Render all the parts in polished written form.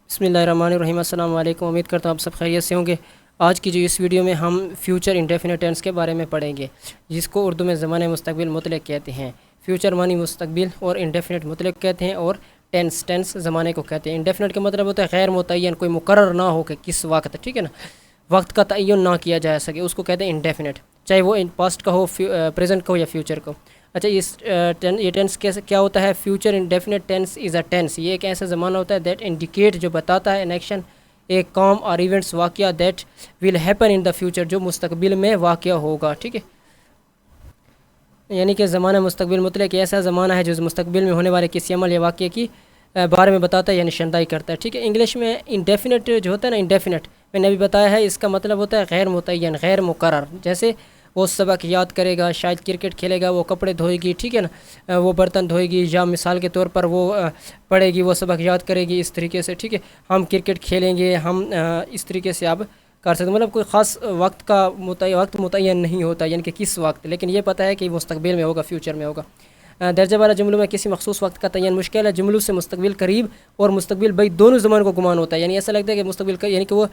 बिस्मिल्लाहिर्रहमानिर्रहीम। अस्सलाम वालेकुम। उम्मीद करता हूँ आप सब खैरियत से होंगे। आज की जो इस वीडियो में हम फ्यूचर इंडेफिनिट टेंस के बारे में पढ़ेंगे, जिसको उर्दू में ज़माने मुस्तक़बिल मुतलक कहते हैं। फ्यूचर मानी मुस्तक़बिल और इंडेफिनिट मुतलक कहते हैं, और टेंस ज़माने को कहते हैं। इंडेफिनिट का मतलब होता है गैर मुतय्यन, कोई मुकर्रर ना हो कि किस वक्त, ठीक है ना, वक्त का तयन ना किया जा सके, उसको कहते हैं इंडेफिनिट, चाहे वो पास्ट का हो, प्रेजेंट का हो या फ्यूचर का। अच्छा, ये टेंस कैसे क्या होता है? Future indefinite tense is a tense, ये एक ऐसा ज़माना होता है दैट इंडिकेट, जो बताता है एन एक्शन, एक काम और इवेंट्स वाक़या that will happen in the future, जो मुस्तकबिल में वाक़या होगा, ठीक है। यानी कि ज़माना मुस्तकबिल मुतलक ऐसा ज़माना है जो मुस्तकबिल में होने वाले किसी अमल या वाक़े की बारे में बताता है या निशानदाही करता है, ठीक है। इंग्लिश में इंडेफिनिट जो होता है ना, इंडेफिनिट मैंने अभी बताया है, इसका मतलब होता है गैर मुतय्यन, गैर मुकर्रर। जैसे वो सबक याद करेगा, शायद क्रिकेट खेलेगा, वो कपड़े धोएगी, ठीक है ना, वो बर्तन धोएगी, या मिसाल के तौर पर वो पढ़ेगी, वो सबक याद करेगी, इस तरीके से, ठीक है। हम क्रिकेट खेलेंगे, हम इस तरीके से आप कर सकते, मतलब कोई ख़ास वक्त का वक्त मुतय्यन नहीं होता, यानी कि किस वक्त, लेकिन ये पता है कि मुस्तकबिल में होगा, फ्यूचर में होगा। दर्जा वाला जुमलों में किसी मखसूस वक्त का तयन मुश्किल है। जुमलों से मुस्तकबिल करीब और मुस्तकबिल भाई दोनों ज़मान को गुमान होता है, यानी ऐसा लगता है कि मुस्तकबिल का यानी कि वो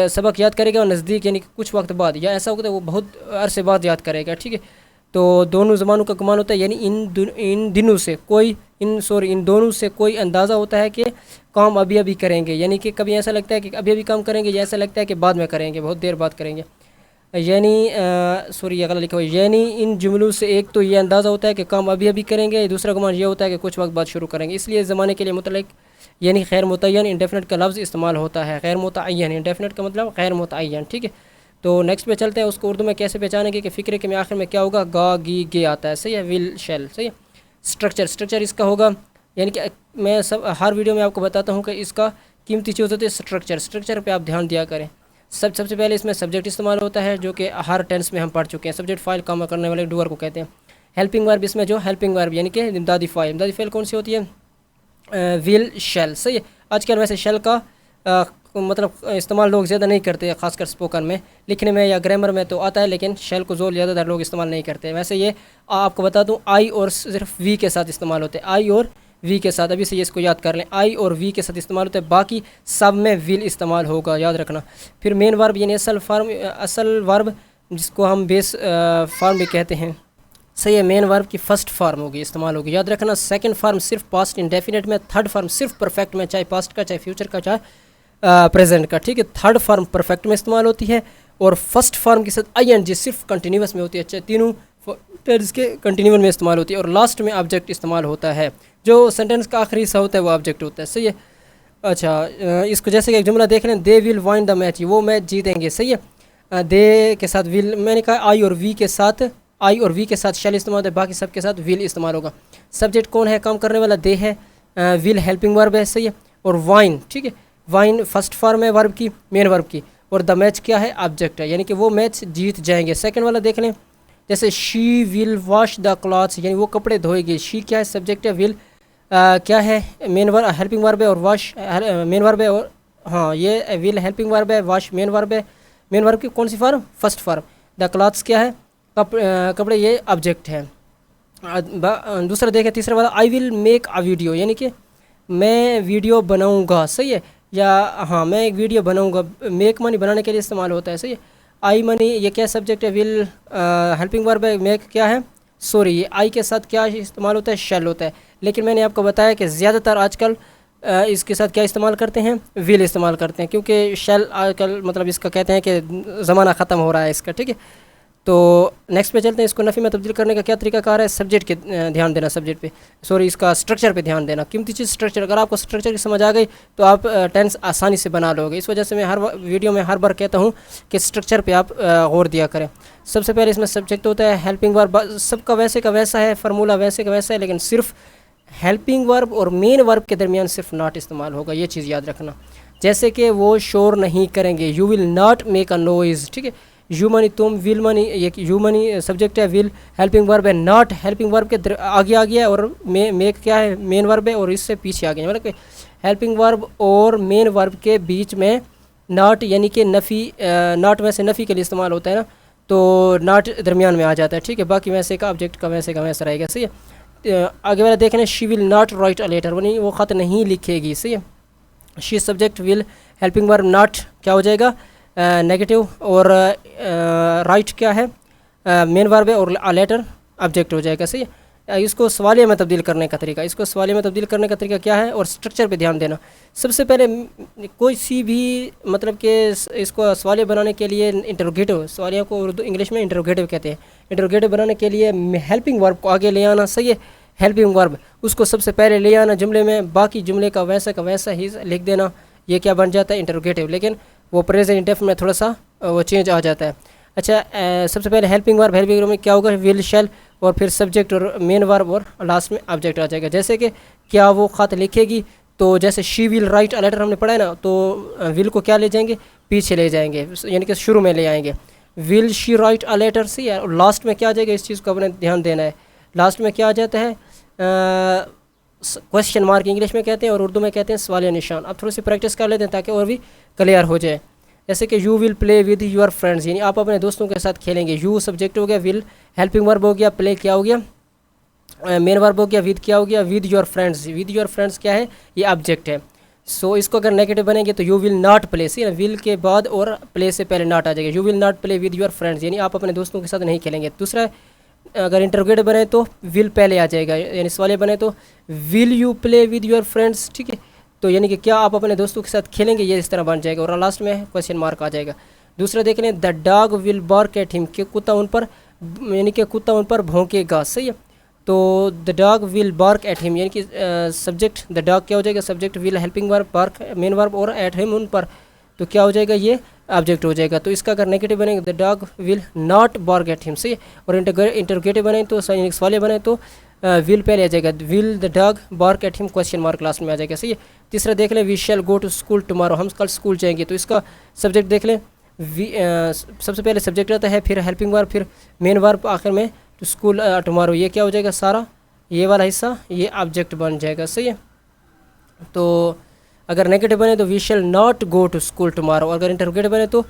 सबक याद करेगा और नज़दीक यानी कि कुछ वक्त बाद, या ऐसा होता है वो बहुत अरसे बाद याद करेगा, ठीक है। तो दोनों ज़मानों का गुमान होता है, यानी इन दोनों से कोई अंदाज़ा होता है कि काम अभी अभी करेंगे, यानी कि कभी ऐसा लगता है कि अभी अभी काम करेंगे, या ऐसा लगता है कि बाद में करेंगे, बहुत देर बाद करेंगे। यानी ये गलत लिखा हुआ है। यानी इन जुमलों से एक तो ये अंदाज़ा होता है कि काम अभी अभी करेंगे, दूसरा गुमान ये होता है कि कुछ वक्त बाद शुरू करेंगे। इसलिए ज़माने के लिए मुतल्लिक़ यानी गैर मुतय्यन इंडेफिनिट का लफ्ज़ इस्तेमाल होता है। गैर मुतय्यन इंडेफिनिट का मतलब गैर मुतय्यन, ठीक है। तो नेक्स्ट पे चलते हैं, उसको उर्दू में कैसे पहचानेंगे कि फ़िक्र के में आखिर में क्या होगा, गा गी गे आता है, सही है, विल शैल, सही है। स्ट्रक्चर इसका होगा, यानी कि मैं हर वीडियो में आपको बताता हूँ कि इसका कीमती चीज़ होती है स्ट्रक्चर पे आप ध्यान दिया करें। सबसे पहले इसमें सब्जेक्ट इस्तेमाल होता है, जो कि हर टेंस में हम पढ़ चुके हैं। सब्जेक्ट फ़ाइल काम करने वाले डूअर को कहते हैं। हेल्पिंग वर्ब, इसमें जो हेल्पिंग वर्ब यानी कि इमदादी फ़ाइल कौन सी होती है? विल शैल, सही है। आजकल वैसे शैल का मतलब इस्तेमाल लोग ज़्यादा नहीं करते, खासकर स्पोकन में, लिखने में या ग्रामर में तो आता है, लेकिन शैल को ज़्यादातर लोग इस्तेमाल नहीं करते। वैसे ये आपको बता दूँ, आई और सिर्फ वी के साथ इस्तेमाल होते हैं, आई और वी के साथ, अभी से ये इसको याद कर लें, आई और वी के साथ इस्तेमाल होता है, बाकी सब में विल इस्तेमाल होगा, याद रखना। फिर मेन वर्ब यानी असल वर्ब, जिसको हम बेस फार्म भी कहते हैं, सही है। मेन वर्ब की फ़र्स्ट फार्म होगी, इस्तेमाल होगी, याद रखना। सेकंड फार्म सिर्फ पास्ट इंडेफिनिट में, थर्ड फार्म सिर्फ परफेक्ट में, चाहे पास्ट का, चाहे फ्यूचर का, चाहे प्रेजेंट का, ठीक है। थर्ड फार्म परफेक्ट में इस्तेमाल होती है, और फर्स्ट फार्म के साथ ING सिर्फ कंटिन्यूस में होती है, चाहे तीनों टेंस के कंटिन्यूस में इस्तेमाल होती है, और लास्ट में ऑब्जेक्ट इस्तेमाल होता है, जो सेंटेंस का आखिरी हिस्सा होता है वो ऑब्जेक्ट होता है, सही है। अच्छा, इसको जैसे कि एक जुमला देख लें, they will wine the match, वो मैच जीतेंगे, सही है। दे के साथ विल, मैंने कहा आई और वी के साथ शैल इस्तेमाल होता है, बाकी सब के साथ विल इस्तेमाल होगा। सब्जेक्ट कौन है? काम करने वाला दे है, विल हेल्पिंग वर्ब है, सही है, और वाइन, ठीक है, वाइन फर्स्ट फॉर्म है वर्ब की, मेन वर्ब की, और द मैच क्या है? ऑब्जेक्ट है, यानी कि वो मैच जीत जाएंगे। सेकंड वाला देख लें, जैसे she will wash the clothes, यानी वो कपड़े धोएगी। शी क्या है? सब्जेक्ट है। विल क्या है? मेन वर्ब, हेल्पिंग वर्ब है, और वॉश मेन वर्ब है, और हाँ, ये विल हेल्पिंग वर्ब है, वॉश मेन वर्ब है। मेन वर्ब की कौन सी form? First form. The clothes क्या है? कपड़े, ये ऑब्जेक्ट है। दूसरा देखें, तीसरा वाला, I will make a video, यानी कि मैं वीडियो बनाऊंगा, सही है, या हाँ, मैं एक वीडियो बनाऊंगा। मेक मनी बनाने के लिए इस्तेमाल होता है, सही है। आई मनी, ये क्या सब्जेक्ट है? विल हेल्पिंग वर्ब है। मेक क्या है? सॉरी, ये आई के साथ क्या इस्तेमाल होता है? शैल होता है। लेकिन मैंने आपको बताया कि ज़्यादातर आजकल इसके साथ क्या इस्तेमाल करते हैं? विल इस्तेमाल करते हैं, क्योंकि शैल आजकल मतलब इसका कहते हैं कि ज़माना ख़त्म हो रहा है इसका, ठीक है। तो नेक्स्ट पे चलते हैं। इसको नफ़ी में तब्दील करने का क्या तरीका कार है? सब्जेक्ट के ध्यान देना, इसका स्ट्रक्चर पे ध्यान देना। कीमती चीज़ स्ट्रक्चर, अगर आपको स्ट्रक्चर की समझ आ गई तो आप टेंस आसानी से बना लोगे। इस वजह से मैं हर वीडियो में हर बार कहता हूँ कि स्ट्रक्चर पे आप गौर दिया करें। सबसे पहले इसमें सब्जेक्ट होता है, हेल्पिंग वर्ब सबका वैसे का वैसा है, फार्मूला वैसे का वैसा है, लेकिन सिर्फ हेल्पिंग वर्ब और मेन वर्ब के दरमियान सिर्फ नॉट इस्तेमाल होगा, ये चीज़ याद रखना। जैसे कि वो शोर नहीं करेंगे, you will not make a noise, ठीक है। यू मनी, तुम, विल मनी, ये यू मनी सब्जेक्ट है, विल हेल्पिंग वर्ब है, नॉट हेल्पिंग वर्ब के आगे आ गया है, और मेक क्या है? मेन वर्ब है, और इससे पीछे आ गया, मतलब हेल्पिंग वर्ब और मेन वर्ब के बीच में नॉट, यानी कि नफ़ी, नॉट वैसे नफ़ी के लिए इस्तेमाल होता है ना, तो नॉट दरमियान में आ जाता है, ठीक है। बाकी वैसे का ऑब्जेक्ट का वैसे रहेगा, सही है। आगे वाला देखें, she will not write a letter, वो ख़त नहीं लिखेगी, सही है। She subject will helping verb not क्या हो जाएगा नेगेटिव, और राइट क्या है मेन वर्ब है, और लेटर ऑब्जेक्ट हो जाएगा। सही है। इसको सवालिया में तब्दील करने का तरीका, इसको सवालिया में तब्दील करने का तरीका क्या है, और स्ट्रक्चर पे ध्यान देना। सबसे पहले कोई सी भी मतलब कि इसको सवालिया बनाने के लिए इंटरोगेटिव, सवालिया को उर्दू इंग्लिश में इंटरोगेटिव कहते हैं, इंटरोगेटिव बनाने के लिए हेल्पिंग वर्ब को आगे ले आना। सही है। हेल्पिंग वर्ब उसको सबसे पहले ले आना जुमले में, बाकी जुमले का वैसा ही लिख देना, ये क्या बन जाता है इंटरोगेटिव। लेकिन वो प्रेजेंट इंडेफिनिट में थोड़ा सा वो चेंज आ जाता है। अच्छा, सबसे पहले हेल्पिंग वर्ब में क्या होगा, विल शैल, और फिर सब्जेक्ट और मेन वर्ब, और लास्ट में ऑब्जेक्ट आ जाएगा। जैसे कि क्या वो ख़त लिखेगी, तो जैसे she will write a letter हमने पढ़ा है ना, तो विल को क्या ले जाएंगे, पीछे ले जाएंगे, यानी कि शुरू में ले आएंगे। Will she write a letter C, और लास्ट में क्या आ जाएगा, इस चीज़ को अपने ध्यान देना है। लास्ट में क्या आ जाता है, क्वेश्चन मार्क इंग्लिश में कहते हैं, और उर्दू में कहते हैं सवालिया निशान। अब थोड़ी सी प्रैक्टिस कर लेते हैं ताकि और भी क्लियर हो जाए। जैसे कि you will play with your friends, यानी आप अपने दोस्तों के साथ खेलेंगे। यू सब्जेक्ट हो गया, विल हेल्पिंग वर्ब हो गया, प्ले क्या हो गया मेन वर्ब हो गया, विद क्या हो गया with your friends. With your friends क्या है, ये ऑब्जेक्ट है। सो इसको अगर नेगेटिव बनेंगे तो यू विल नॉट प्ले, सी ना, विल के बाद और प्ले से पहले नॉट आ जाएगा। You will not play with your friends, यानी आप अपने दोस्तों के साथ नहीं खेलेंगे। दूसरा, अगर इंटरोगेटिव बने तो विल पहले आ जाएगा, यानी सवालिया बने तो will you play with your friends. ठीक है, तो यानी कि क्या आप अपने दोस्तों के साथ खेलेंगे, ये इस तरह बन जाएगा, और लास्ट में क्वेश्चन मार्क आ जाएगा। दूसरा देख लें, the dog will bark at him, कि कुत्ता उन पर, यानी कि कुत्ता उन पर भौंकेगा। सही है। तो the dog will bark at him, यानी कि सब्जेक्ट द डॉग क्या हो जाएगा, subject will helping verb, bark main verb, और एट हिम उन पर, तो क्या हो जाएगा, ये ऑब्जेक्ट हो जाएगा। तो इसका अगर नेगेटिव बनेगा, the dog will not bark at him. सही है। और इंटरोगेटिव बने तो सवालिया बने तो विल पहले आ जाएगा, will the dog bark at him, question mark last में आ जाएगा। सही है। तीसरा देख लें, we shall go to school tomorrow, हम कल स्कूल जाएंगे। तो इसका सब्जेक्ट देख लें, सबसे पहले सब्जेक्ट आता है, फिर हेल्पिंग वर्ब, फिर मेन वर्ब, आखिर में टू स्कूल टुमारो, ये क्या हो जाएगा, सारा ये वाला हिस्सा ये ऑब्जेक्ट बन जाएगा। सही है। तो अगर नेगेटिव बने तो we shall not go to school tomorrow, अगर इंटरोगेटिव बने तो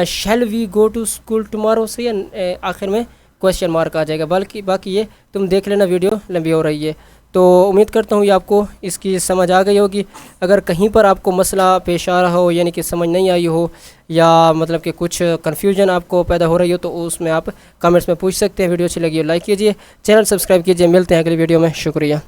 shall we go to school tomorrow. सही है, आखिर में क्वेश्चन मार्क आ जाएगा। बाकी ये तुम देख लेना, वीडियो लंबी हो रही है। तो उम्मीद करता हूँ ये आपको इसकी समझ आ गई होगी। अगर कहीं पर आपको मसला पेश आ रहा हो, यानी कि समझ नहीं आई हो, या मतलब कि कुछ कन्फ्यूजन आपको पैदा हो रही हो, तो उसमें आप कमेंट्स में पूछ सकते हैं। वीडियो अच्छी लगी हो लाइक कीजिए, चैनल सब्सक्राइब कीजिए। मिलते हैं अगली वीडियो में। शुक्रिया।